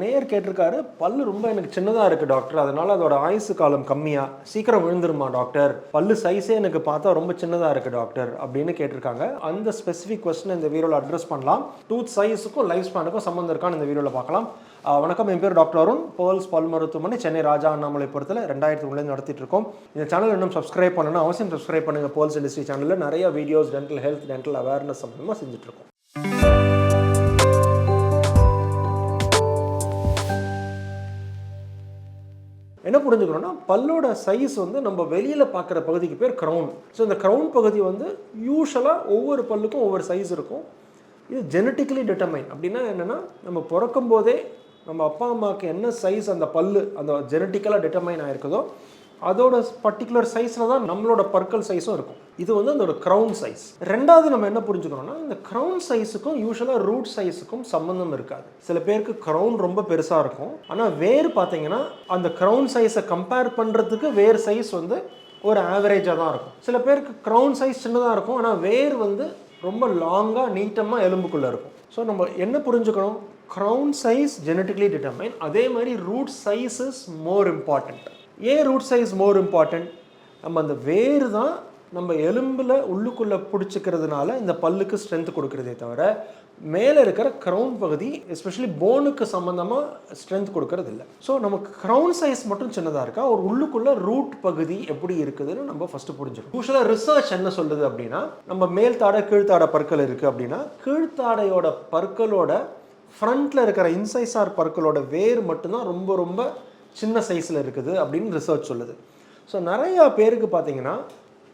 நேயர் கேட்டிருக்காரு, பல்லு ரொம்ப எனக்கு சின்னதாக இருக்குது டாக்டர், அதனால் அதோட ஆயுசு காலம் கம்மியாக, சீக்கிரம் விழுந்துருமா டாக்டர், பல்லு சைஸே எனக்கு பார்த்தா ரொம்ப சின்னதாக இருக்குது டாக்டர் அப்படின்னு கேட்டிருக்காங்க. அந்த ஸ்பெசிஃபிக் கொஸ்டின் இந்த வீடியோவில் அட்ரஸ் பண்ணலாம். டூத் சைஸுக்கும் லைஃப் ஸ்பேனுக்கும் சம்மந்தம் இருக்கான்னு இந்த வீடியோவில் பார்க்கலாம். வணக்கம், என் பேர் டாக்டர் அருண். பேர்ல்ஸ் பல் மருத்துவமனை, சென்னை ராஜா அண்ணாமலைபுரத்தில் 2003 நடத்திட்டு இருக்கோம். இந்த சேனல் இன்னும் சப்ஸ்கிரைப் பண்ணணும், அவசியம் சப்ஸ்கிரைப் பண்ணுங்கள். பேர்ல்ஸ் டென்டிஸ்ட்ரி சேனலில் நிறைய videos dental health, dental awareness சம்பந்தமாக செஞ்சுட்ருக்கோம். என்ன புரிஞ்சுக்கணும்னா, பல்லோட சைஸ் வந்து நம்ம வெளியில் பார்க்குற பகுதிக்கு பேர் க்ரௌன். ஸோ இந்த க்ரௌன் பகுதி வந்து யூஸ்வலாக ஒவ்வொரு பல்லுக்கும் ஒவ்வொரு சைஸ் இருக்கும். இது ஜெனட்டிக்கலி டிட்டர்மைன். அப்படின்னா என்னென்னா, நம்ம பிறக்கும் போதே நம்ம அப்பா அம்மாவுக்கு என்ன சைஸ் அந்த பல்லு அந்த ஜெனட்டிக்கலாக டிட்டர்மைன் ஆகிருக்குதோ அதோட பர்டிகுலர் சைஸில் தான் நம்மளோட பற்கள் சைஸும் இருக்கும். இது வந்து அதோட க்ரௌன் சைஸ். ரெண்டாவது நம்ம என்ன புரிஞ்சுக்கணும்னா, இந்த க்ரௌன் சைஸுக்கும் யூஸ்வலாக ரூட் சைஸுக்கும் சம்மந்தம் இருக்காது. சில பேருக்கு க்ரௌன் ரொம்ப பெருசாக இருக்கும், ஆனால் வேர் பார்த்தீங்கன்னா அந்த க்ரௌன் சைஸை கம்பேர் பண்ணுறதுக்கு வேர் சைஸ் வந்து ஒரு ஆவரேஜாக தான் இருக்கும். சில பேருக்கு க்ரௌன் சைஸ் சின்னதாக இருக்கும், ஆனால் வேர் வந்து ரொம்ப லாங்காக நீட்டமாக எலும்புக்குள்ளே இருக்கும். ஸோ நம்ம என்ன புரிஞ்சுக்கணும், க்ரௌன் சைஸ் ஜெனட்டிக்கலி டிட்டர்மைன், அதே மாதிரி root size is more important. ஏன் ரூட் சைஸ் மோர் இம்பார்ட்டண்ட்? நம்ம அந்த வேர் தான் நம்ம எலும்பில் உள்ளுக்குள்ளே பிடிச்சிக்கிறதுனால இந்த பல்லுக்கு ஸ்ட்ரென்த் கொடுக்குறதே தவிர மேலே இருக்கிற க்ரௌன் பகுதி எஸ்பெஷலி போனுக்கு சம்மந்தமாக ஸ்ட்ரென்த் கொடுக்கறது இல்லை. ஸோ நமக்கு க்ரௌன் சைஸ் மட்டும் சின்னதாக இருக்கா, ஒரு உள்ளுக்குள்ளே ரூட் பகுதி எப்படி இருக்குதுன்னு நம்ம ஃபஸ்ட்டு புரிஞ்சுக்கணும். யூஸ்வலாக ரிசர்ச் என்ன சொல்லுது அப்படின்னா, நம்ம மேல்தாடை கீழ்த்தாடை பற்கள் இருக்குது அப்படின்னா, கீழ்த்தாடையோட பற்களோட ஃப்ரண்ட்டில் இருக்கிற இன்சைசார் பற்களோட வேர் மட்டும்தான் ரொம்ப ரொம்ப சின்ன சைஸில் இருக்குது அப்படின்னு ரிசர்ச் சொல்லுது. ஸோ நிறையா பேருக்கு பார்த்தீங்கன்னா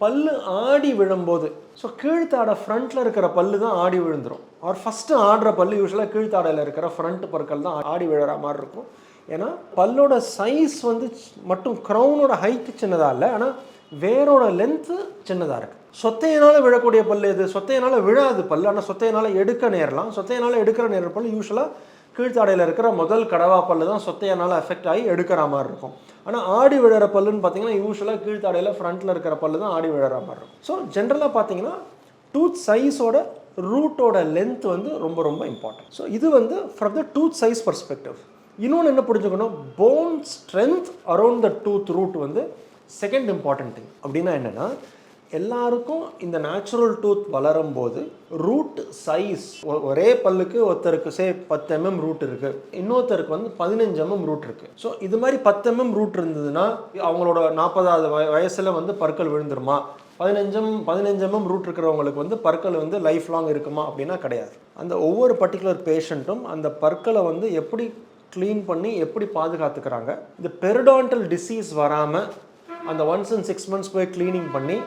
பல்லு ஆடி விழும்போது, ஸோ கீழ்த்தாடை ஃப்ரண்ட்டில் இருக்கிற பல்லு தான் ஆடி விழுந்துடும். அவர் ஃபஸ்ட்டு ஆடுற பல்லு யூஸ்வலாக கீழ்த்தாடையில் இருக்கிற ஃப்ரண்ட் பற்கள் தான் ஆடி விழுற மாதிரி இருக்கும். ஏன்னா பல்லோட சைஸ் வந்து மட்டும் க்ரௌனோட ஹைட்டு சின்னதாக இல்லை, ஆனால் வேரோட லென்த்து சின்னதாக இருக்குது. சொத்தையினால் விழக்கூடிய பல் எது? சொத்தையினால் விழாது பல், ஆனால் சொத்தையினால் எடுக்க நேரலாம். சொத்தையினால் எடுக்கிற நேர பல் யூஸ்வலாக கீழ்த்தாடையில் இருக்கிற முதல் கடவா பல்லு தான் சொத்தையனால் எஃபெக்ட் ஆகி எடுக்கிற மாதிரி இருக்கும். ஆனால் ஆடி விழற பல்லுன்னு பார்த்தீங்கன்னா யூஸ்வலாக கீழ்த்தாடையில் ஃப்ரண்ட்டில் இருக்கிற பல்லு தான் ஆடி விழற மாதிரி இருக்கும். ஸோ ஜென்ரலாக பார்த்தீங்கன்னா டூத் சைஸோட ரூட்டோட லென்த் வந்து ரொம்ப ரொம்ப இம்பார்ட்டன்ட். ஸோ இது வந்து from the tooth size perspective. இன்னொன்று என்ன புரிஞ்சுக்கணும், bone strength around the tooth root வந்து செகண்ட் இம்பார்ட்டன்ட் திங். அப்படின்னா என்னென்னா, எல்லாருக்கும் இந்த நேச்சுரல் டூத் வளரும் போது ரூட் சைஸ் ஒரே பல்லுக்கு ஒருத்தருக்கு 10 mm ரூட் இருக்குது, இன்னொருத்தருக்கு வந்து 15 mm ரூட் இருக்குது. ஸோ இது மாதிரி 10 mm ரூட் இருந்ததுன்னா அவங்களோட 40வது வயசில் வந்து பற்கள் விழுந்துருமா? 15 mm ரூட் இருக்கிறவங்களுக்கு வந்து பற்கள் வந்து லைஃப் லாங் இருக்குமா அப்படின்னா கிடையாது. அந்த ஒவ்வொரு பர்டிகுலர் பேஷண்ட்டும் அந்த பற்களை வந்து எப்படி க்ளீன் பண்ணி எப்படி பாதுகாத்துக்கிறாங்க, இந்த பெரிடான்டல் டிசீஸ் வராமல் அந்த ஒன்ஸ் இன் 6 months போய் க்ளீனிங் பண்ணி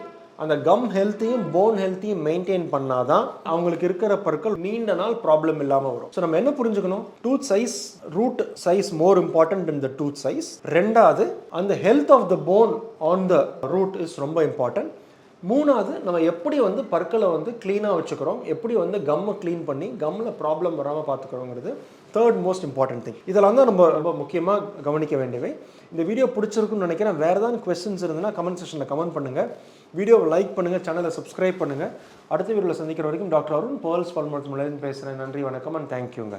அந்த கம் ஹெல்த்தையும் போன் ஹெல்த்தையும் மெயின்டைன் பண்ணாதான் அவங்களுக்கு இருக்கிற பற்கள் நீண்ட நாள் ப்ராப்ளம் இல்லாமல் வரும். ஸோ நம்ம என்ன புரிஞ்சுக்கணும், tooth size, root size more important in the tooth size. ரெண்டாவது, அந்த health of the bone on the root is ரொம்ப இம்பார்ட்டன்ட். மூணாவது, நம்ம எப்படி வந்து பற்களை வந்து க்ளீனாக வச்சுக்கிறோம், எப்படி வந்து கம்மை க்ளீன் பண்ணி கம்மில் ப்ராப்ளம் வராமல் பார்த்துக்கிறோங்கிறது தேர்ட் மோஸ்ட் இம்பார்ட்டன்ட் திங். இதெல்லாம் தான் நம்ம ரொம்ப முக்கியமாக கவனிக்க வேண்டியவை. இந்த வீடியோ பிடிச்சிருக்குன்னு நினைக்கிறேன். வேறு ஏதாவது கொஸ்டின்ஸ் இருந்ததுன்னா கமெண்ட் செக்ஷனில் கமெண்ட் பண்ணுங்கள், வீடியோவை லைக் பண்ணுங்கள், சேனலை சப்ஸ்கிரைப் பண்ணுங்கள். அடுத்த வீடியோவில் சந்திக்கிற வரைக்கும் டாக்டர் அருண், பேர்ல்ஸ் பல் மருத்துவமனையிலிருந்து பேசுகிறேன். நன்றி, வணக்கம் அண்ட் தேங்க்யூங்க.